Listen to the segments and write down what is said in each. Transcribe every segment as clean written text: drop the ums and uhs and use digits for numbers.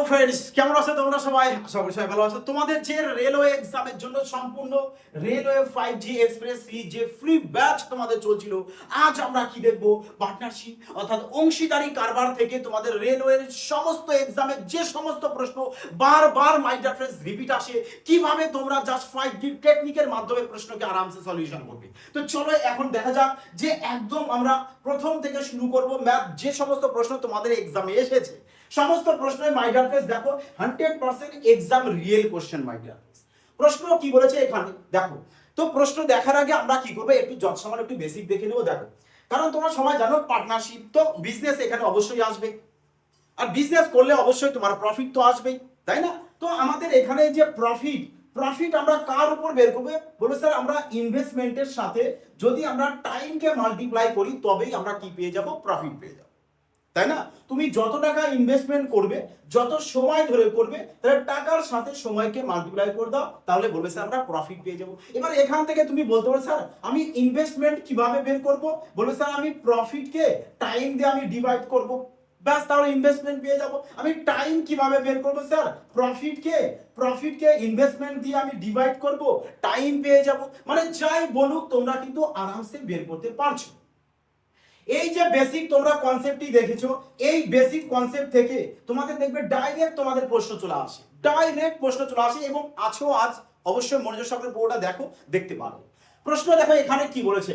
Friends, কেমন আছো তোমরা সবাই? আশা করি সবাই ভালো আছো। তোমাদের যে রেলওয়ে এক্সামের জন্য সম্পূর্ণ রেলওয়ে 5G এক্সপ্রেস যে ফ্রি ব্যাচ তোমাদের চলছিল, আজ আমরা কি দেখব? পার্টনারশিপ অর্থাৎ অংশীদারি কারবার থেকে তোমাদের রেলওয়ের সমস্ত এক্সামের যে সমস্ত প্রশ্ন বারবার মাই ডিয়ার ফ্রেন্ডস রিপিট আসে, কিভাবে তোমরা জাস্ট 5G টেকনিকের মাধ্যমে প্রশ্নকে আরামসে সলিউশন করবে। তো চলো এখন দেখা যাক যে একদম আমরা প্রথম থেকে শুরু করব। ম্যাথ যে সমস্ত প্রশ্ন তোমাদের এক্সামে এসেছে, সমস্ত প্রশ্নের মাই ডিয়ার ফ্রেন্ডস দেখো 100% exam real question. My dear friends, প্রশ্ন কি বলেছে এখানে দেখো। তো প্রশ্ন দেখার আগে আমরা কি করব, একটু যৎসামান্য একটু বেসিক দেখে নেব। দেখো, কারণ তোমরা সবাই জানো পার্টনারশিপ তো বিজনেস এখানে অবশ্যই আসবে, আর বিজনেস করলে অবশ্যই তোমার প্রফিট তো আসবেই, তাই না? তো আমাদের এখানে যে প্রফিট আমরা কার উপর বের করবে? বলে স্যার আমরা ইনভেস্টমেন্টের সাথে যদি আমরা টাইমকে মাল্টিপ্লাই করি তবেই আমরা কি পেয়ে যাব? প্রফিট পেয়ে যাব, তাই না? তুমি যত টাকা ইনভেস্টমেন্ট করবে, যত সময় ধরে করবে, তাহলে টাকার সাথে সময়কে মাল্টিপ্লাই করে দাও, তাহলে বলবে স্যার আমরা প্রফিট পেয়ে যাব। এবার এখান থেকে তুমি বলতে পারো স্যার আমি ইনভেস্টমেন্ট কিভাবে বের করব? বলবে স্যার আমি প্রফিটকে টাইম দিয়ে আমি ডিভাইড করব, ব্যাস তাহলে ইনভেস্টমেন্ট পেয়ে যাব। আমি টাইম কিভাবে বের করব? স্যার প্রফিটকে ইনভেস্টমেন্ট দিয়ে আমি ডিভাইড করব, টাইম পেয়ে যাব। মানে যাই বলুক তোমরা কিন্তু আরামসে বের করতে পারছো। এই যে বেসিক তোমরা কনসেপ্টটি দেখেছো, এই বেসিক কনসেপ্ট থেকে তোমাদের দেখবে ডাইরেক্ট তোমাদের প্রশ্ন চলে আসে এবং আছো আজ অবশ্যই মনোযোগ সহকারে পুরোটা দেখো, দেখতে পারো। প্রশ্ন দেখো এখানে কি বলেছে।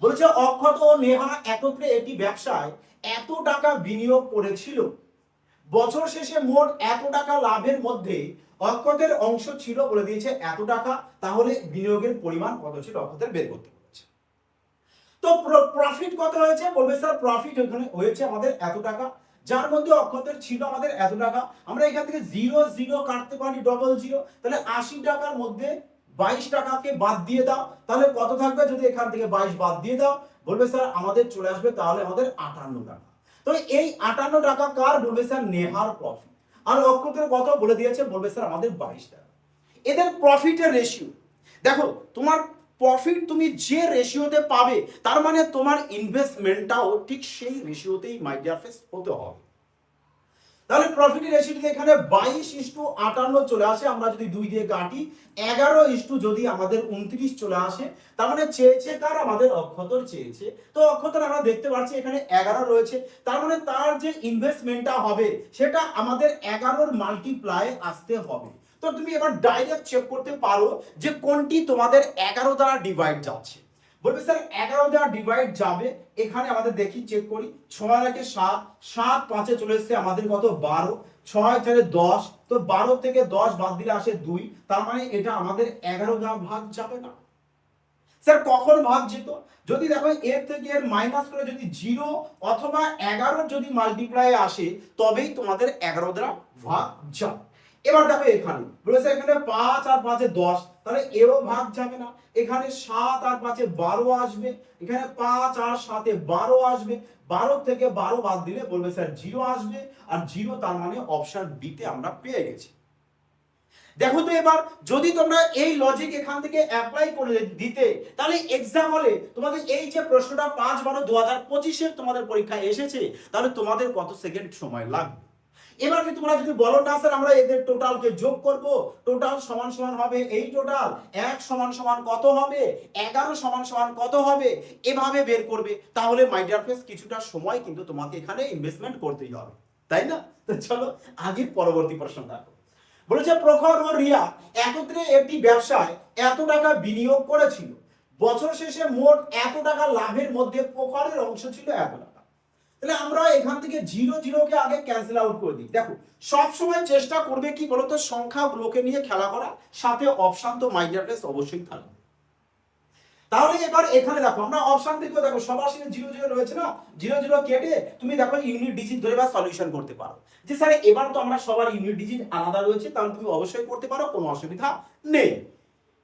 বলেছে অক্ষত ও নেহা একত্রে একটি ব্যবসায় এত টাকা বিনিয়োগ করেছিল, বছর শেষে মোট এত টাকা লাভের মধ্যে অক্ষতের অংশ ছিল বলে দিয়েছে এত টাকা, তাহলে বিনিয়োগের পরিমাণ কত ছিল অক্ষতের বের করতে বলেছে। তো প্রফিট কত হয়েছে? বলবে স্যার প্রফিট এখানে হয়েছে আমাদের এত টাকা, যার মধ্যে অক্ষতের ছিল আমাদের এত টাকা। আমরা এখান থেকে 0 কাটতে পারি, 00, তাহলে 80 টাকার মধ্যে 22 টাকাকে বাদ দিয়ে দাও, তাহলে কত থাকবে? যদি এখান থেকে 22 বাদ দিয়ে দাও, বলবে স্যার আমাদের চলে আসবে তাহলে আমাদের 58 টাকা। তো এই 58 টাকা কার? বলবে স্যার নেহার প্রফিট। আর অক্ষতের কত বলে দিয়েছে? বলবে স্যার আমাদের 22 টাকা। এদের প্রফিটের রেশিও দেখো, তোমার প্রফিট তুমি যে রেশিওতে পাবে, তার মানে তোমার ইনভেস্টমেন্টটাও ঠিক সেই রেশিওতেই মাই ডিয়ার ফ্রেন্ডস হতে হবে। তাহলে প্রফিটের রেশিওতে এখানে 22:58 চলে আসে। আমরা যদি 2 দিয়ে কাটি, 11 যদি আমাদের 29 চলে আসে, তার মানে চেয়েছে কার? আমাদের অক্ষতর চেয়েছে। তো অক্ষতর আমরা দেখতে পাচ্ছি এখানে 11 রয়েছে, তার মানে তার যে ইনভেস্টমেন্টটা হবে সেটা আমাদের 11 মাল্টিপ্লাই আসতে হবে। তো তুমি এবার ডাইরেক্ট চেক করতে পারো যে কোনটি তোমাদের 11 দ্বারা ডিভাইড যাচ্ছে। বলবে স্যার 11 দ্বারা ডিভাইড যাবে, এখানে আমাদের দেখি চেক করি। 6 একে 7, 7 5-এ চলে এসেছে আমাদের কত? 12, 6 4-এ 10, তো 12 থেকে 10 বাদ দিলে আসে 2, তার মানে এটা আমাদের 11 দ্বারা ভাগ যাবে না। স্যার কখন ভাগ যেত? যদি দেখো এর থেকে এর মাইনাস করে যদি 0 অথবা 11 যদি মাল্টিপ্লাই আসে, তবেই তোমাদের 11 দ্বারা ভাগ যাবে। এবার দেখো এখানে বলেছে এখানে 5 আর 5-এ 10, তাহলে এও ভাগ যাবে না। এখানে 7 আর 5-এ 12 আসবে, এখানে 5 আর 7-এ 12 আসবে, 12 থেকে 12 বাদ দিলে বলবে স্যার 0 আসবে, আর 0 তার মানে অপশন বি তে আমরা পেয়ে গেছি। দেখো তো এবার যদি তোমরা এই লজিক এখান থেকে অ্যাপ্লাই করে দিতে, তাহলে এক্সাম হলে তোমাদের এই যে প্রশ্নটা 5/12/2025-এর তোমাদের পরীক্ষায় এসেছে, তাহলে তোমাদের কত সেকেন্ড সময় লাগবে? এবার তোমরা যদি বলো না স্যার আমরা এদের টোটালকে যোগ করব, টোটাল সমান সমান হবে এই টোটাল, 1 সমান সমান কত হবে, 11 সমান সমান কত হবে, এভাবে বের করবে, তাহলে মাই ডিয়ার ফ্রেন্ডস কিছুটা সময় কিন্তু তোমাকে এখানে ইনভেস্টমেন্ট করতেই হবে, তাই না? তো চলো আগে পরবর্তী প্রশ্নটা বলেছে প্রখর ও রিয়া একত্রে একটি ব্যবসায় এত টাকা বিনিয়োগ করেছিল, বছর শেষে মোট এত টাকা লাভের মধ্যে প্রখরের অংশ ছিল এত টাকা। তাহলে আমরা এখান থেকে 0 কে আগে ক্যান্সেল আউট করে দিই। দেখো সব সময় চেষ্টা করবে কি বলতো, সংখ্যাগুলোকে নিয়ে খেলা করা, সাথে অপশন তো মাই ডিয়ার ফ্রেন্ডস অবশ্যই থাকবে। তাহলে এবার এখানে দেখো আমরা অপশন থেকে দেখো সবার সাথে 0 রয়েছে না, 0 কেটে তুমি দেখো ইউনিট ডিজিট ধরে বা সলিউশন করতে পারো। যে স্যার এবার তো আমরা সবার ইউনিট ডিজিট আলাদা রয়েছে, তাহলে তুমি অবশ্যই করতে পারো, কোনো অসুবিধা নেই।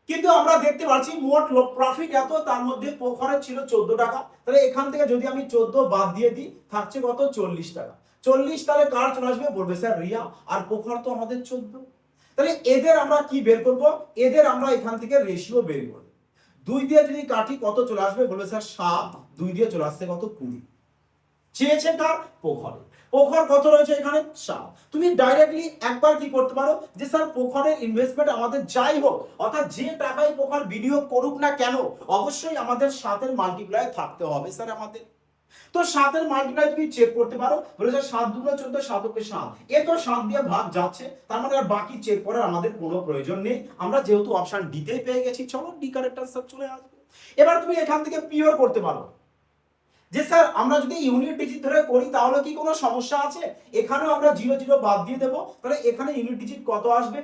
কিন্তু আমরা দেখতে পাচ্ছি মোট প্রফিট এত, তার মধ্যে প্রখরের ছিল 14 টাকা, তাহলে এখান থেকে যদি আমি 14 বাদ দিয়ে দিই, থাকছে কত? 40 টাকা। 40 তাহলে কার চলে আসবে? বলবে স্যার রিয়া, আর প্রখর তো আমাদের 14। তাহলে এদের আমরা কি বের করব? এদের আমরা এখান থেকে রেশিও বের করব। 2 দিয়ে যদি কাটি কত চলে আসবে? বলবে স্যার 7, 2 দিয়ে চলে আসছে কত? 20। চেয়েছে কার? প্রখরের। প্রখর কত রয়েছে এখানে 7। তুমি ডাইরেক্টলি একবার কি করতে পারো যে স্যার প্রখরের ইনভেস্টমেন্ট আমাদের যাই হোক, অর্থাৎ যে টাকায় প্রখর বিনিয়োগ করুক না কেন, অবশ্যই আমাদের 7 মাল্টিপ্লাই থাকতে হবে স্যার আমাদের। তো 7 মাল্টিপ্লাই তুমি চেক করতে পারো, বলেছে 7 দুগুণে 14, 7 ওকে 7, এ তো 7 দিয়ে ভাগ যাচ্ছে, তার মানে আর বাকি চেক করার আমাদের কোনো প্রয়োজন নেই, আমরা যেহেতু অপশন ডিতেই পেয়ে গেছি, চলো ডি কারেক্ট আনসার চলে আসবে। এবার তুমি এখান থেকে পিওর করতে পারো যে স্যার আমরা যদি ইউনিট ডিজিট ধরে করি তাহলে কি কোনো সমস্যা আছে, এখানেও আমরা 0 0 বাদ দিয়ে দেবো, তাহলে এখানে ইউনিট ডিজিট কত আসবে,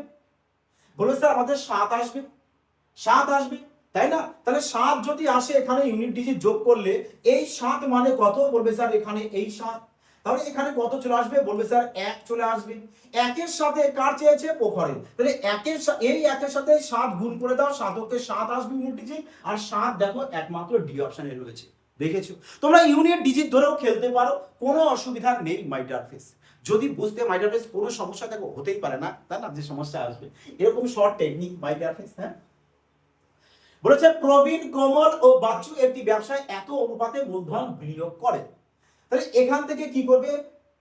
বলে স্যার আমাদের 7 আসবে, 7 আসবে, তাই না? তাহলে 7 যদি আসে এখানে ইউনিট ডিজিট যোগ করলে এই 7 মানে কত, বলবে স্যার এখানে এই 7, তাহলে এখানে কত চলে আসবে, বলবে স্যার 1 চলে আসবে। একের সাথে কার চেয়েছে, প্রখরের, তাহলে এই একের সাথে 7 গুণ করে দাও, 7 ওকে 7 আসবে ইউনিট ডিজিট, আর 7 দেখো একমাত্র ডি অপশনে রয়েছে, দেখেছো? তোমরা ইউনিট ডিজিট ধরেও খেলতে পারো, কোনো অসুবিধা নেই মাই ডিয়ার ফ্রেন্ডস। যদি বুঝতে মাই ডিয়ার ফ্রেন্ডস কোনো সমস্যা দেখো হতেই পারে না, তাই না, যে সমস্যা আসবে, এরকম short technique my dear friends. হ্যাঁ, বলেছে প্রবীণ, কমল ও বাচ্চু একটি ব্যবসায় এত অনুপাতে মূলধন বিনিয়োগ করে। তাহলে এখান থেকে কি করবে,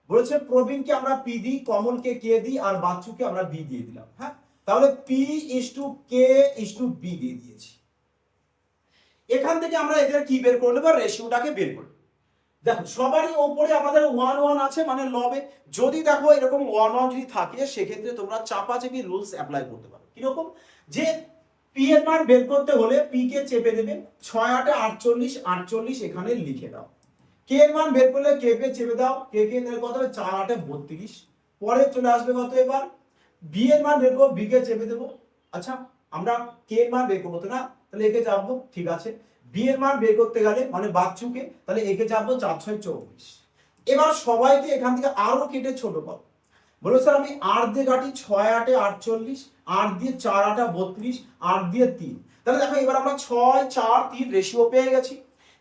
বলেছে প্রবীণকে আমরা পি দিই, কমলকে কে দিই, আর বাচ্চুকে আমরা বি দিয়ে দিলাম। হ্যাঁ, তাহলে P is to K is to B দিয়ে দিয়েছি। এখান থেকে আমরা এদের কি বের করে নেবো, রেশিওটাকে বের করব। দেখো সবারই ওপরে আমাদের 1 1 আছে, মানে লবে, যদি দেখো এরকম 1 1 যদি থাকে সেক্ষেত্রে তোমরা চাপাচাপি রুলস অ্যাপ্লাই করতে পারো। কিরকম, যে পি এর মান বের করতে হলে পি কে চেপে দেবে, 6 8 48, 48 এখানে লিখে দাও। কে এর মান বের করলে কে কে চেপে দাও, কে কে এর কত হবে, 4 8 32, পরে চলে আসবে কত, এবার বি এর মান বের করব, বি কে চেপে দেবো। আচ্ছা, আমরা কে এর মান বের করবো তো না, তাহলে একে চাপবো, ঠিক আছে। বি এর মান বের করতে গেলে মানে বাচ্চুকে, তাহলে একে চাপবো 4 6 24। এবার সবাইকে এখান থেকে আরো কেটে ছোট কর, বলো স্যার আমি 8 দিয়ে কাটি, 6 8 48, 8 দিয়ে 4 8 32, 8 দিয়ে 3, তাহলে দেখো এবার আমরা 6 4 3 রেশিও পেয়ে গেছি।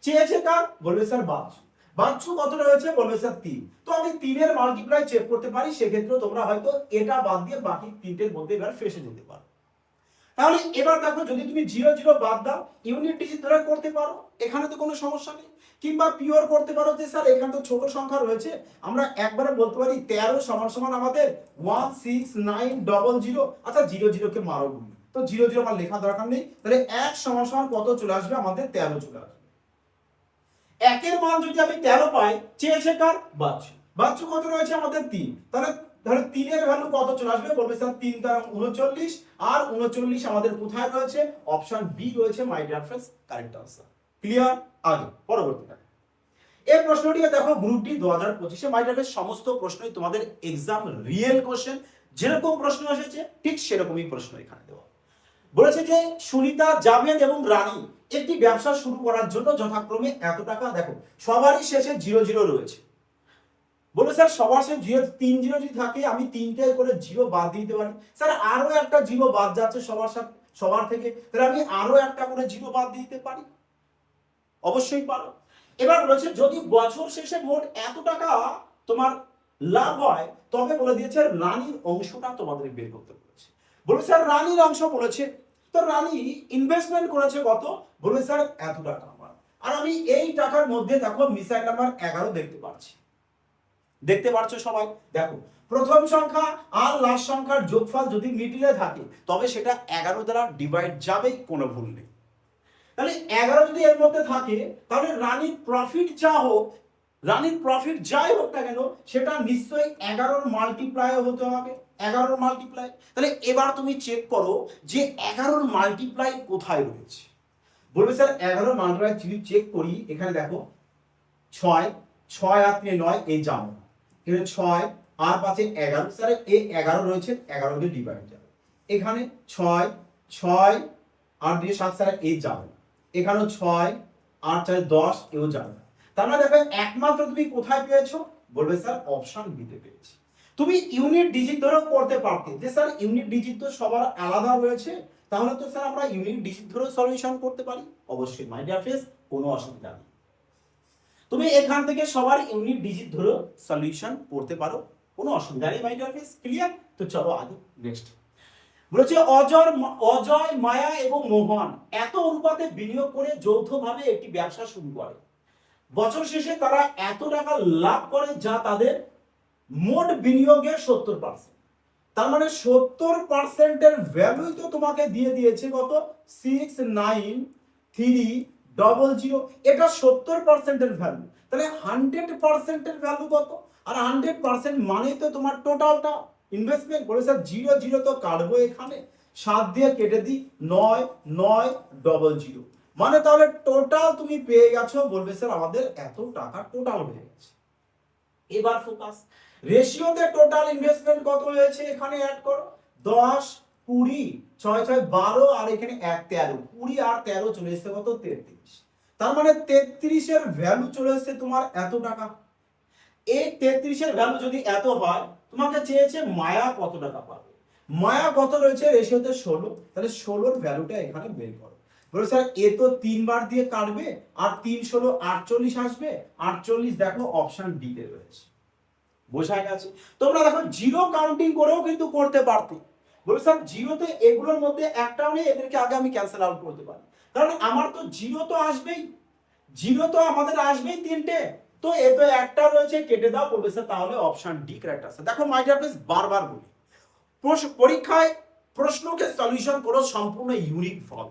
চেয়েছে কার, বলবে স্যার বাচ্চু। বাচ্চু কত রয়েছে, বলবে স্যার 3। তো আমি 3 এর মাল্টিপ্লাই চেক করতে পারি, সেক্ষেত্রে তোমরা হয়তো এটা বাদ দিয়ে বাকি তিনটের মধ্যে এবার ফেসে যেতে পারো। তাহলে এবার দেখো যদি তুমি 0 0 বাদ দাও, ইউনিট ডিজিট ধরে করতে পারো, এখানে তো কোনো সমস্যা নেই। কিংবা পিওর করতে পারো যে স্যার এখানে তো ছোট সংখ্যা রয়েছে, আমরা একবারে বলতে পারি 13 সমান সমান আমাদের 16900। আচ্ছা 0 0 কে মারো গুলি, তো 0 0 আমার লেখা দরকার নেই, তাহলে 1 সমান সমান কত চলে আসবে, আমাদের 13 চলে আসবে। একের মান যদি আমি 13 পাই, চেয়েছে কার, বাচ্চু। বাচ্চু কত রয়েছে আমাদের 3, তাহলে ধরো 3 এর ভ্যালু কত চলে আসবে, বলবে স্যার 3 দ্বারা 39, আর 39 আমাদের কোথায় রয়েছে, অপশন বি রয়েছে my dear friends, correct answer. Clear? আগে পরবর্তীটা এই প্রশ্নটিকে দেখো group D 2025 my dear friends, সমস্ত প্রশ্নই তোমাদের এক্সাম রিয়েল কোশ্চেন, যেরকম প্রশ্ন এসেছে ঠিক সেরকমই প্রশ্ন এখানে দেওয়া। বলেছে যে সুনিতা, জাভেদ এবং রানী একটি ব্যবসা শুরু করার জন্য যথাক্রমে এত টাকা, দেখো সবারই শেষে 0 0 রয়েছে, বলে স্যার সবার শেষে 3 0 যদি থাকে আমি 3টে করে 0 বাদ দিতে পারি, স্যার আরো একটা 0 বাদ যাচ্ছে সবার থেকে, তাহলে আমি আরো একটা করে 0 বাদ দিতে পারি, অবশ্যই পারো। এবার বলেছে যদি বছর শেষে মোট এত টাকা তোমার লাভ হয়, তবে বলে দিয়েছে রানীর অংশটা তোমাদের বের করতে বলেছে। বলে স্যার রানীর অংশ বলেছে, তো রানী ইনভেস্টমেন্ট করেছে কত, বলবে স্যার এত টাকা আমার, আর আমি এই টাকার মধ্যে দেখো মিসাইল নাম্বার 11 দেখতে পাচ্ছি, দেখতে পাচ্ছ সবাই, দেখো প্রথম সংখ্যা আর লাস্ট সংখ্যার যোগফল যদি মিডিলে থাকে তবে সেটা 11 দ্বারা ডিভাইড যাবে, কোনো ভুল নেই। তাহলে 11 যদি এর মধ্যে থাকে, তাহলে রানীর প্রফিট যা হোক, রানীর প্রফিট যাই হোক না কেন, সেটা নিশ্চয়ই 11 মাল্টিপ্লাই হতে হবে, 11 মাল্টিপ্লাই। তাহলে এবার তুমি চেক করো যে 11 মাল্টিপ্লাই কোথায় রয়েছে, বলবে স্যার 11 মাল্টিপ্লাই যদি চেক করি, এখানে দেখো 6 6 আর 3 9, এই যাও এখানে 6 আর 5 11, স্যার এই 11 রয়েছে, 11 দিয়ে ডিভাইড যাবে, এখানে 6 6 আর 2 7, স্যার এই যাবে, এখানেও 6 আর 4 10, এও যাবে। তার মানে দেখো একমাত্র তুমি কোথায় পেয়েছো, বলবে স্যার অপশন বি তে পেয়েছি। তুমি ইউনিট ডিজিট ধরেও করতে পারতে, যে স্যার ইউনিট ডিজিট তো সবার আলাদা রয়েছে, তাহলে তো স্যার আমরা ইউনিট ডিজিট ধরেও সলিউশন করতে পারি, অবশ্যই মাই ডিয়ার ফ্রেন্ডস, কোনো অসুবিধা নেই। তুমি এখান থেকে সবার ইউনিট ডিজিট ধরেও সলিউশন করতে পারো, কোনো অসুবিধা নেই মাই ডিয়ার ফ্রেন্ডস। ক্লিয়ার? তো চলো আগে নেক্সট। বলেছে অজয়, মায়া এবং মোহন এত অনুপাতে বিনিয়োগ করে যৌথভাবে একটি ব্যবসা শুরু করে, বছর শেষে তারা এত টাকা লাভ করে যা তাদের মোট বিনিয়োগের 70%। তার মানে 70%-এর ভ্যালুই তো তোমাকে দিয়ে দিয়েছে কত, 69300। এটা 70%-এর ভ্যালু, তাহলে 100%-এর ভ্যালু কত? আর 100% মানে তো তোমার টোটালটা ইনভেস্টমেন্ট। বলে স্যার 0 তো কাটবো এখানে, 7 দিয়ে কেটে দিই, 9900, মানে তাহলে টোটাল তুমি পেয়ে গেছো। বলবে স্যার আমাদের এত টাকা টোটাল হয়ে গেছে। এবার ফোকাস, রেশিওতে টোটাল ইনভেস্টমেন্ট কত হয়েছে এখানে অ্যাড করো, 10 20 6 6 12, আর এখানে 1 13, 20 আর 13 চলে এসেছে কত, 33। তার মানে 33 এর ভ্যালু চলে এসেছে তোমার এত টাকা। এই 33 এর ভ্যালু যদি এত হয়, তোমাকে চেয়েছে মায়া কত টাকা পাবে। মায়া কত রয়েছে রেশিওতে 16, তাহলে 16 এর ভ্যালুটা এখানে বের করো। বলে স্যার এ তো 3 বার দিয়ে কাটবে, আর 3 16 48 আসবে, 48 দেখো অপশন ডি তে রয়েছে। বোঝা গেছে? তোমরা দেখো জিরো কাউন্টিং করেও কিন্তু করতে পারতে। বলে স্যার জিরোতে এগুলোর মধ্যে একটাও নেই, এদেরকে আগে আমি ক্যান্সেল আউট করতে পারি, কারণ আমার তো জিরো তো আসবেই, জিরো তো আমাদের আসবেই তিনটে, তো এ তো একটা রয়েছে, কেটে দাও। বলবে স্যার তাহলে অপশন ডি কারেক্ট আছে। দেখো মাই ডিয়ার ফ্রেন্ডস, বারবার বলি, পরীক্ষায় প্রশ্নকে সলিউশন করো সম্পূর্ণ ইউনিক ফল।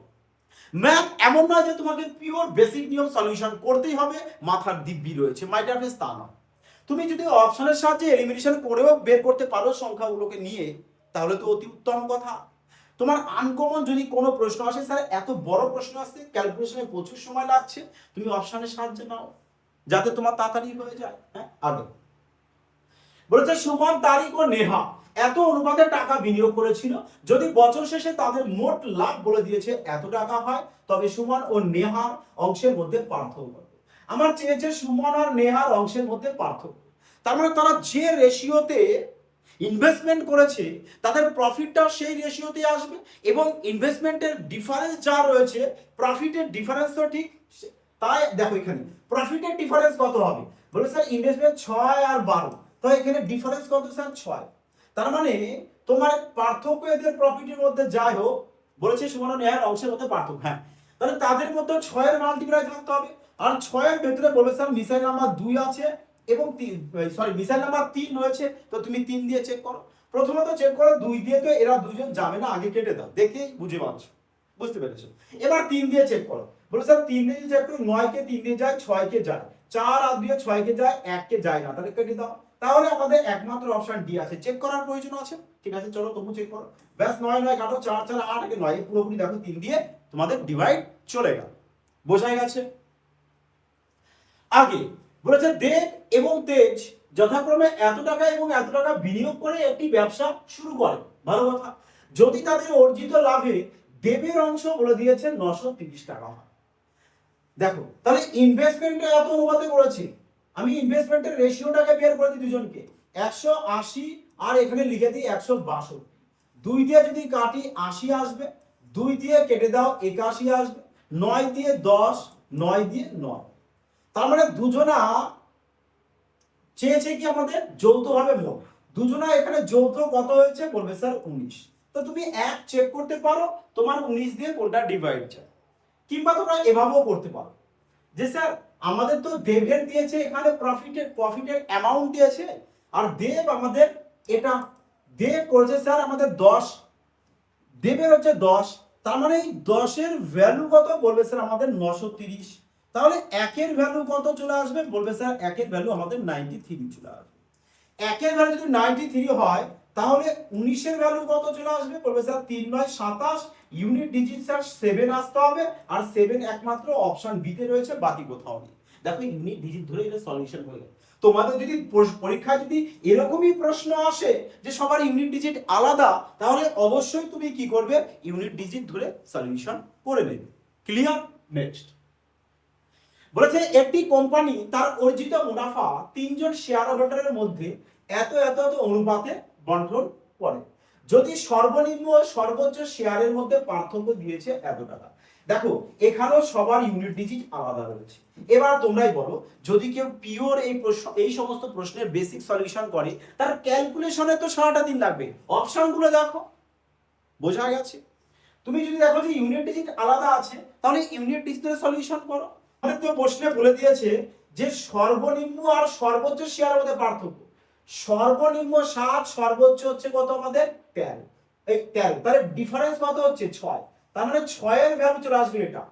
ম্যাথ এমন নয় যে তোমাকে পিওর বেসিক নিয়ম সলিউশন করতেই হবে, মাথার দিব্যি রয়েছে। মাই ডিয়ার ফ্রেন্ডস, তা নয়। তুমি যদি অপশনের সাহায্যে এলিমিনেশন করেও বের করতে পারো সংখ্যাগুলোকে নিয়ে, তাহলে তো অতি উত্তম কথা। তোমার আনকমন যদি কোনো প্রশ্ন আসে, স্যার এত বড় প্রশ্ন আসছে, ক্যালকুলেশনে প্রচুর সময় লাগছে, তুমি অপশনের সাহায্যে নাও, যাতে তোমার তাড়াতাড়ি হয়ে যায়। হ্যাঁ, আগে বলেছে সুমন, তারিক ও নেহা এত অনুপাতে টাকা বিনিয়োগ করেছিল, যদি বছর শেষে তাদের মোট লাভ বলে দিয়েছে এত টাকা হয়, তবে সুমন ও নেহার অংশের মধ্যে পার্থক্য। আমার চেয়েছে সুমন আর নেহার অংশের মধ্যে পার্থক্য। তার মানে তারা যে রেশিওতে ইনভেস্টমেন্ট করেছে, তাদের প্রফিটটা সেই রেশিওতে আসবে, এবং ইনভেস্টমেন্টের ডিফারেন্স যা রয়েছে, প্রফিটের ডিফারেন্স তো ঠিক তাই। দেখো এখানে প্রফিটের ডিফারেন্স কত হবে, বলে স্যার ইনভেস্টমেন্ট 6 আর 12, তো এখানে ডিফারেন্স কত স্যার, 6। তার মানে তোমার পার্থক্য এদের প্রফিটের মধ্যে যাই হোক, বলেছে সুমন নেহার অংশের মধ্যে পার্থক্য। হ্যাঁ, তাহলে তাদের মধ্যে 6 এর মাল্টিপ্লাই থাকতে হবে, আর 6 এর ভেতরে বলে স্যার মিসাইল নাম্বার 2 আছে, এবং মিসাইল নাম্বার 3 রয়েছে, তো তুমি 3 দিয়ে চেক করো। প্রথমত চেক করো 2 দিয়ে, তো এরা দুজন যাবে না, আগে কেটে দাও, দেখেই বুঝে পাচ্ছ, বুঝতে পেরেছো। এবার 3 দিয়ে চেক করো, বলে স্যার 3 দিয়ে চেক করো, 9 কে 3 দিয়ে যায়, 6 কে যায়, 4 আর 2 6 কে যায়, 1 কে যায় না, তাহলে কেটে দাও। তাহলে আমাদের একমাত্র অপশন ডি আছে, চেক করার প্রয়োজন আছে। ঠিক আছে, চলো তবু চেক করো। ব্যাস 9 9 কাটো, 4 4 8 কে 9, পুরোপুরি দেখো 3 দিয়ে তোমাদের ডিভাইড চলে গেল। বোঝা গেছে? আগে বলেছে দেব এবং তেজ যথাক্রমে এত টাকা এবং এত টাকা বিনিয়োগ করে একটি ব্যবসা শুরু করে। ভালো কথা। যদি তাদের অর্জিত লাভে দেবের অংশ বলে দিয়েছে 930 টাকা হয়। দেখো তাহলে ইনভেস্টমেন্টে এত অনুপাতে করেছি, আমি ইনভেস্টমেন্টের রেশিওটাকে বের করে দিই দুজনকে, 180 আর এখানে লিখে দিই 162। 2 দিয়ে যদি কাটি 80 আসবে, 2 দিয়ে কেটে দাও 81 আসবে, 9 দিয়ে 10, 9 দিয়ে 9। তার মানে দুজনা চেয়েছে কি আমাদের যৌথভাবে মোট, দুজনা এখানে যৌথ কত হয়েছে, বলবে স্যার 19। তো তুমি এক চেক করতে পারো তোমার 19 দিয়ে কোনটা ডিভাইড যায়, কিংবা তোমরা এভাবেও করতে পারো যে স্যার আমাদের তো দেবের দিয়েছে এখানে প্রফিটের অ্যামাউন্ট দিয়েছে, আর দেব আমাদের এটা দেব করেছে স্যার আমাদের 10, দেবের হচ্ছে 10, তার মানে এই 10 এর ভ্যালু কত, বলবে স্যার আমাদের 930। তাহলে একের ভ্যালু কত চলে আসবে, বলবে স্যার একের ভ্যালু আমাদের 93 চলে আসবে। একের ভ্যালু যদি 93 হয়, তাহলে 19 এর ভ্যালু কত চলে আসবে, বলবে স্যার 3 9 27, ইউনিট ডিজিট স্যার 7 আসতে হবে, আর 7 একমাত্র অপশন বি তে রয়েছে, বাকি কোথাও নেই। দেখো ইউনিট ডিজিট ধরে এটা সলিউশন হয়ে গেল। তোমাদের যদি পরীক্ষায় যদি এরকমই প্রশ্ন আসে যে সবার ইউনিট ডিজিট আলাদা, তাহলে অবশ্যই তুমি কি করবে, ইউনিট ডিজিট ধরে সলিউশন করে নেবে। ক্লিয়ার? নেক্সট বলেছে একটি কোম্পানি তার অর্জিত মুনাফা 3 জন শেয়ার হোল্ডারের মধ্যে এত এত এত অনুপাতে বন্টন করে, যদি সর্বনিম্ন ও সর্বোচ্চ শেয়ারের মধ্যে পার্থক্য দিয়েছে এত টাকা। দেখো এখানেও সবার ইউনিট ডিজিট আলাদা রয়েছে। এবার তোমরাই বলো, যদি কেউ পিওর এই সমস্ত প্রশ্নের বেসিক সলিউশন করে, তার ক্যালকুলেশনে তো সারাটা দিন লাগবে। অপশনগুলো দেখো, বোঝা গেছে? তুমি যদি দেখো যে ইউনিট ডিজিট আলাদা আছে, তাহলে ইউনিট ডিজিটের সলিউশন করো। আমাদের তো প্রশ্নে বলে দিয়েছে যে সর্বনিম্ন আর সর্বোচ্চ শেয়ারের মধ্যে পার্থক্য, সর্বনিম্ন 7, সর্বোচ্চ হচ্ছে কত আমাদের 13, এই 13, তাহলে ডিফারেন্স কত হচ্ছে 6, তার মানে 6 এর ভ্যালু চলে আসবে এটা,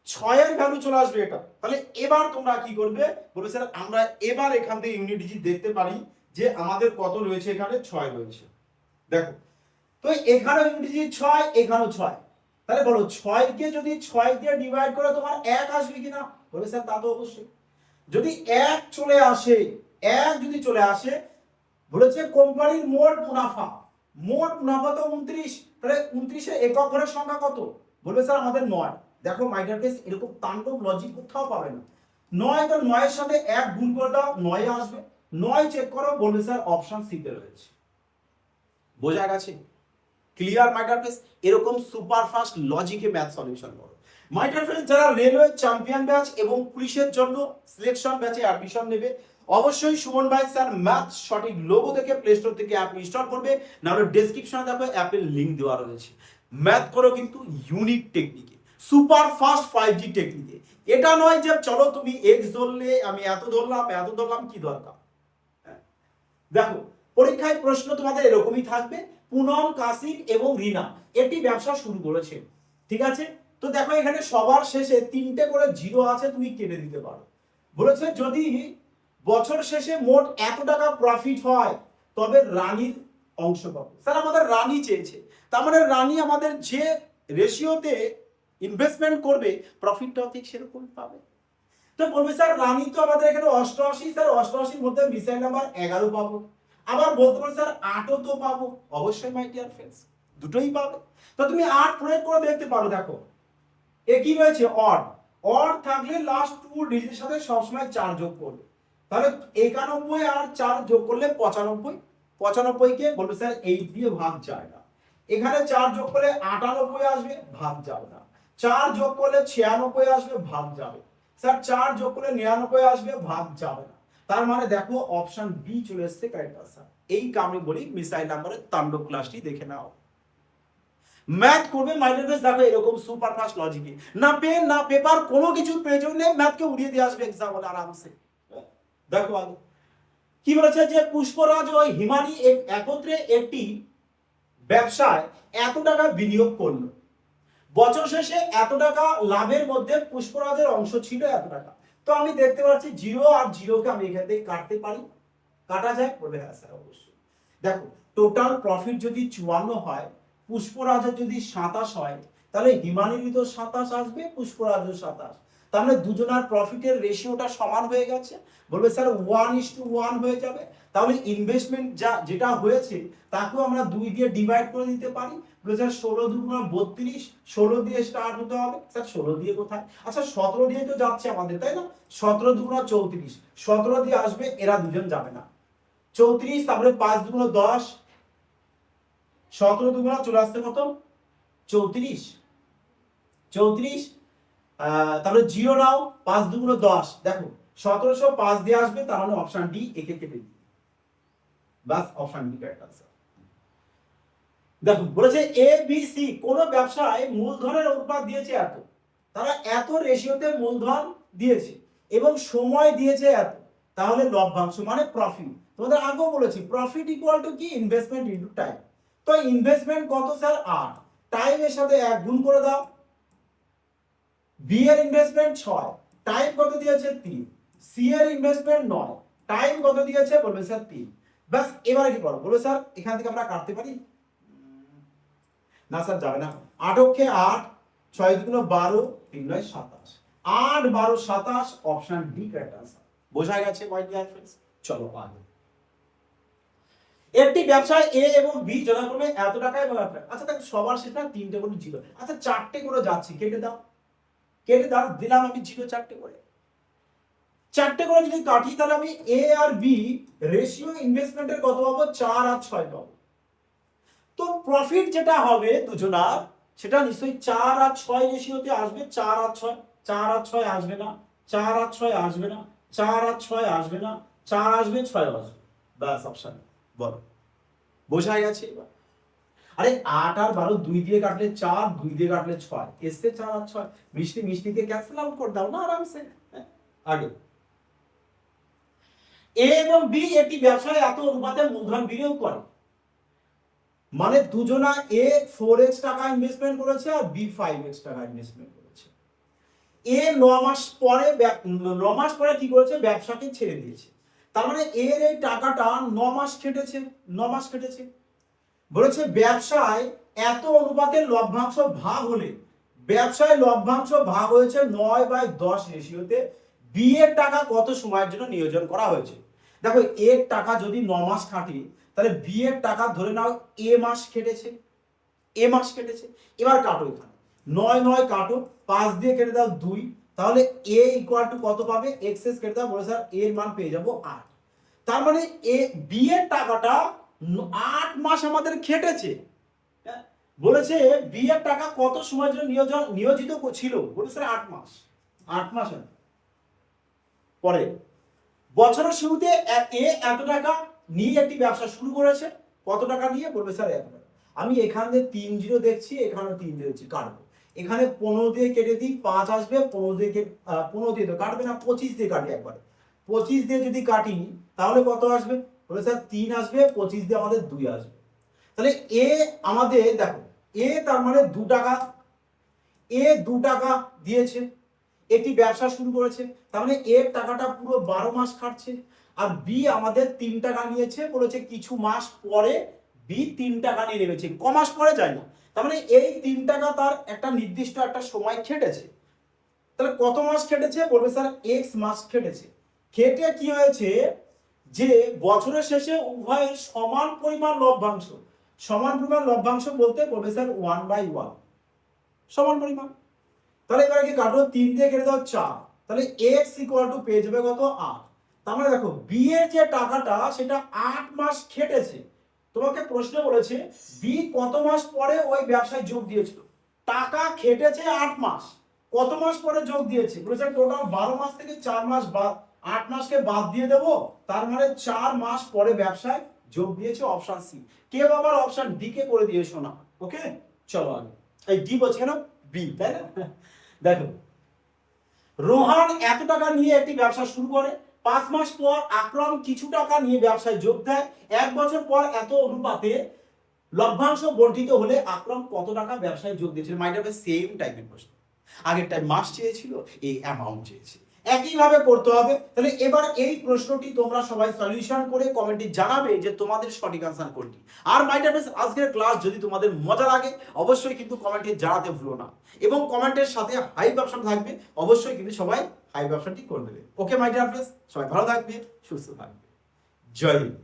6 এর ভ্যালু চলে আসবে এটা। তাহলে এবার তোমরা কি করবে, বলবে স্যার আমরা এবার এখান থেকে ইউনিট ডিজিট দেখতে পারি যে আমাদের কত রয়েছে, এখানে 6 রয়েছে। দেখো তো এখানে ইউনিট ডিজিট 6, এখানেও 6, তাহলে বলো 6 কে যদি 6 দিয়ে ডিভাইড করে তোমার 1 আসবে কিনা, বলবে স্যার তা তো অবশ্যই। যদি 1 চলে আসে, 1 যদি চলে আসে, বলেছে কোম্পানির মোট মুনাফা, মোট মুনাফা তো 29, তাহলে 29 এর একক ঘরের সংখ্যা কত, বলবে স্যার আমাদের 9। দেখো মাই ডিয়ার ফ্রেন্ডস, এরকম তাণ্ডব লজিক কোথাও পাবে না। 9, তো 9 এর সাথে 1 গুণ করে দাও, 9 আসবে। 9 চেক করো, বলবে স্যার অপশন সি তে রয়েছে। বোঝা গেছে? Clear my dear friends? এরকম সুপার ফাস্ট লজিকে ম্যাথ সলিউশন করো। মাই ডিয়ার ফ্রেন্ডস, যারা রেলওয়ে চ্যাম্পিয়ন ব্যাচ এবং পুলিশের জন্য সিলেকশন ব্যাচে অ্যাডমিশন নেবে, অবশ্যই সুমন ভাই স্যার ম্যাথ সঠিক লোগো থেকে প্লে স্টোর থেকে অ্যাপ ইনস্টল করবে, না হলে ডেসক্রিপশনে দেখো অ্যাপের লিংক দেওয়া রয়েছে। ম্যাথ করো কিন্তু ইউনিক টেকনিকে, সুপার ফাস্ট 5G টেকনিকে। এটা নয় যে চলো তুমি এক্স ধরলে আমি এত ধরলাম, কি দরকার। দেখো পরীক্ষায় প্রশ্ন তোমাদের এরকমই থাকবে। পুনম, কাসিম এবং রিনা এটি ব্যবসা শুরু করেছে, ঠিক আছে? তো দেখো এখানে সবার শেষে 3টে করে জিরো আছে, তুমি কেটে দিতে পারো। বলেছে যদি বছর শেষে মোট এত টাকা প্রফিট হয় তবে রানীর অংশ পাবো। স্যার আমাদের রানী চেয়েছে, তার মানে রানী আমাদের যে রেশিওতে ইনভেস্টমেন্ট করবে প্রফিটটাও ঠিক সেরকম পাবে। তো বলবে স্যার রানী তো আমাদের এখানে 88, স্যার 88 এর মধ্যে মিসাইল নাম্বার 11 পাবো। আবার বলতে পারো স্যার 8ও তো পাবো, অবশ্যই মাই ডিয়ার ফ্রেন্ডস দুটোই পাবে। তো তুমি 8 প্রয়োগ করে দেখতে পারো। দেখো এ কি রয়েছে, অড, অড থাকলে লাস্ট 2 ডিজিটের সাথে সবসময় 4 যোগ করবে। তাহলে 91 আর 4 যোগ করলে 95, 95 কে বলবে স্যার 8 দিয়ে ভাগ যায় না। এখানে 4 যোগ করলে 98 আসবে, ভাগ যাবে না। 4 যোগ করলে 96 আসবে, ভাগ যাবে। স্যার 4 যোগ করলে 99 আসবে, ভাগ যাবে না। তার মানে দেখো অপশন বি চলে এসেছে কারেক্ট আনসার। এই কারণে বলি মিসাইল নাম্বারের তাণ্ডব ক্লাসটি দেখে নাও। ম্যাথ করবে মাইন্ডের বেস, দেখো এরকম সুপার ফাস্ট লজিকে, না পেন না পেপার কোনো কিছু প্রয়োজন নেই, ম্যাথকে উড়িয়ে দিয়ে আসবে এক্সাম হলে আরামসে। দেখো আগে কি বলেছে যে পুষ্পরাজ ও হিমানি একত্রে একটি ব্যবসায় এত টাকা বিনিয়োগ করলো, বছর শেষে এত টাকা লাভের মধ্যে পুষ্পরাজের অংশ ছিল এত টাকা। তো আমি দেখতে পাচ্ছি 0 আর 0 কে আমি এখান থেকে কাটতে পারি, কাটা যায়, বলবে হ্যাঁ স্যার অবশ্যই। দেখো টোটাল প্রফিট যদি 54 হয়, পুষ্পরাজের যদি 27 হয়, তাহলে হিমানির তো 27 আসবে, পুষ্পরাজের 27, তার মানে দুজনের প্রফিটের রেশিওটা সমান হয়ে গেছে। বলবে স্যার 1:1 হয়ে যাবে। তাহলে ইনভেস্টমেন্ট যেটা হয়েছে তাকেও আমরা 2 দিয়ে ডিভাইড করে দিতে পারি। বলে স্যার 16 দুগুণ 32, 16 দিয়ে স্টার্ট হতে হবে। স্যার 16 দিয়ে কোথায়, আচ্ছা 17 দিয়ে তো যাচ্ছে আমাদের, তাই না? 17 দুগুণ 34, 17 দিয়ে আসবে, এরা দুজন যাবে না। 34, তারপরে 5 দুগুণ 10, 17 দুগুণ চলে আসতে কত 34, 34, তারপরে 0 নাও, 5 দুগুণ 10, দেখো 1705 দিয়ে আসবে, তার মানে অপশন ডি একে কেটে দিই, বাস অপশন ডি কারেক্ট आंसर। দেখো বলেছে এ বি সি কোন ব্যবসায় মূলধনের অনুপাত দিয়েছে এত, তারা এত রেশিওতে মূলধন দিয়েছে এবং সময় দিয়েছে এত, তাহলে লভ্যাংশ মানে প্রফিট। তোমাদের আগেও বলেছি প্রফিট ইকুয়াল টু কি, ইনভেস্টমেন্ট ইনটু টাইম। তো ইনভেস্টমেন্ট কত স্যার 8, টাইমের সাথে 1 গুণ করে দাও। বি এর ইনভেস্টমেন্ট 6, টাইম কত দিয়েছে 3, সি এর ইনভেস্টমেন্ট 9, টাইম কত দিয়েছে, বলবে স্যার 3। বাস এবারে কি করব, বলবে স্যার এখান থেকে আমরা কাটতে পারি না, স্যার যাবে না। 8 অক্ষে 8, 6 দুগুণ 12, 3 9 27, 8 12 27, অপশন ডি কারেক্ট आंसर। বোঝা গেছে মাই ডিয়ার फ्रेंड्स? চলো আগে। একটি ব্যবসায় এ এবং বি যথাক্রমে এত টাকা এবং এত টাকা, আচ্ছা দেখো সবার শেষে 3টে করে জিরো, আচ্ছা 4টে করে যাচ্ছে, কেটে দাও, কেটে দাও, দিলাম আমি জিরো 4টে করে। 4টে করে যদি কাটি তাহলে আমি এ আর বি রেশিও ইনভেস্টমেন্টের কত পাবো, 4 আর 6 পাবো। তো প্রফিট যেটা হবে দুজনার সেটা নিশ্চয়ই 4 আর 6 রেশিওতে আসবে। 4 আর 6, 4 আর 6 আসবে না, 4 আর 6 আসবে না, 4 আর 6 আসবে না, 4 আসবে 6 আসবে, বাস অপশন বলো। বোঝা গেছে এবার? আরে 8 আর 12 2 দিয়ে কাটলে 4, 2 দিয়ে কাটলে 6, এসে 4 আর 6, মিষ্টিকে ক্যান্সেল আউট করে দাও না আরামসে। আগে এ এবং বি একটি ব্যবসায় এত অনুপাতে মূলধন বিনিয়োগ করে, মানে দুজনা এ 4x টাকা ইনভেস্টমেন্ট করেছে আর বি 5x টাকা ইনভেস্টমেন্ট করেছে। এ 9 মাস পরে কি করেছে, ব্যবসাকে ছেড়ে দিয়েছে। তার মানে এর এই টাকাটা 9 মাস খেটেছে, 9 মাস খেটেছে। বলেছে ব্যবসায় এত অনুপাতে লভ্যাংশ ভাগ হলে, ব্যবসায় লভ্যাংশ ভাগ হয়েছে 9/10 রেশিওতে, বি এর টাকা কত সময়ের জন্য নিয়োজন করা হয়েছে। দেখো এর টাকা যদি 9 মাস খাটি, তাহলে বি এর টাকা ধরে নাও এ মাস খেটেছে, এ মাস কেটেছে। এবার কাটো, এখানে 9 কাটো, 5 দিয়ে কেটে দাও 2, তাহলে এ ইকুয়াল টু কত পাবে, এক্সেস কেটে দাও, বলে স্যার এর মান পেয়ে যাবো 8। তার মানে এ বি এর টাকাটা 8 মাস আমাদের খেটেছে। বলেছে বি এর টাকা কত সময়ের জন্য নিয়োজিত ছিল, বলেছে 8 মাস, 8 মাস। পরে বছরের শুরুতে এ এত টাকা নিয়ে একটি ব্যবসা শুরু করেছে, কত টাকা নিয়ে, বলবে স্যার এত টাকা। আমি এখান দিয়ে 3 জিরো দেখছি, এখানে 3 জিরো দেখছি, কাটবো। এখানে 15 দিয়ে কেটে দিই 5 আসবে, 15 দিয়ে তো কাটবে না, 25 দিয়ে কাটি একবার। 25 দিয়ে যদি কাটি তাহলে কত আসবে, বলে স্যার 3 আসবে, 25 দিয়ে আমাদের 2 আসবে। তাহলে এ আমাদের দেখো, এ তার মানে 2 টাকা, এ 2 টাকা দিয়েছে, একটি ব্যবসা শুরু করেছে, তার মানে এর টাকাটা পুরো 12 মাস খাটছে। আর বি আমাদের 3 টাকা নিয়েছে, বলেছে কিছু মাস পরে বি 3 টাকা নিয়ে নেমেছে, ক মাস পরে যায় না। তার মানে এই 3 টাকা তার একটা নির্দিষ্ট একটা সময় খেটেছে। তাহলে কত মাস খেটেছে, বলবে স্যার এক্স মাস খেটেছে। খেটে কি হয়েছে, যে বছরের শেষে উভয়ের সমান পরিমাণ লভ্যাংশ, সমান পরিমাণ লভ্যাংশ বলতে বলবে স্যার 1/1 সমান পরিমাণ। তাহলে এবার কি কাটো, 3 দিয়ে কেটে দাও 4, তাহলে x ইকুয়াল টু পেয়ে যাবে কত, 8। তার মানে দেখো বি এর যে টাকাটা সেটা 8 মাস খেটেছে। তোমাকে প্রশ্ন বলেছে বি কত মাস পরে ওই ব্যবসায় যোগ দিয়েছিল, টাকা খেটেছে 8 মাস, কত মাস পরে যোগ দিয়েছে, বলেছে টোটাল 12 মাস থেকে 4 মাস বাদ, 8 মাসকে বাদ দিয়ে দেবো, তার মানে 4 মাস পরে ব্যবসায় যোগ দিয়েছে, অপশন সি। কেউ আবার অপশন ডি কে করে দিয়েছো না, ওকে। চলো আগে, এই ডি বলছে কেন, বি, তাই না। দেখো রোহান এত টাকা নিয়ে একটি ব্যবসা শুরু করে, 5 মাস পর আকরাম কিছু টাকা নিয়ে ব্যবসায় যোগ দেয়, 1 বছর পর এত অনুপাতে লভ্যাংশ বর্ধিত হলে আকরাম কত টাকা ব্যবসায় যোগ দিয়েছিল। মাইন্ড হবে সেম টাইপের প্রশ্ন, আগের টাইম মাস চেয়েছিল, এই অ্যামাউন্ট চেয়েছে, একইভাবে করতে হবে। তাহলে এবার এই প্রশ্নটি তোমরা সবাই সলিউশন করে কমেন্টে জানাবে যে তোমাদের সঠিক আনসার কোনটি। আর মাই ডিয়ার ফ্রেন্ডস, আজকের ক্লাস যদি তোমাদের মজা লাগে অবশ্যই কিন্তু কমেন্টে জানাতে ভুলো না, এবং কমেন্টের সাথে হাইপ অপশন থাকবে, অবশ্যই কিন্তু সবাই হাইপ অপশনটি করে দেবে। ওকে মাই ডিয়ার ফ্রেন্ডস, সবাই ভালো থাকবে, সুস্থ থাকবে, জয় হিন্দ।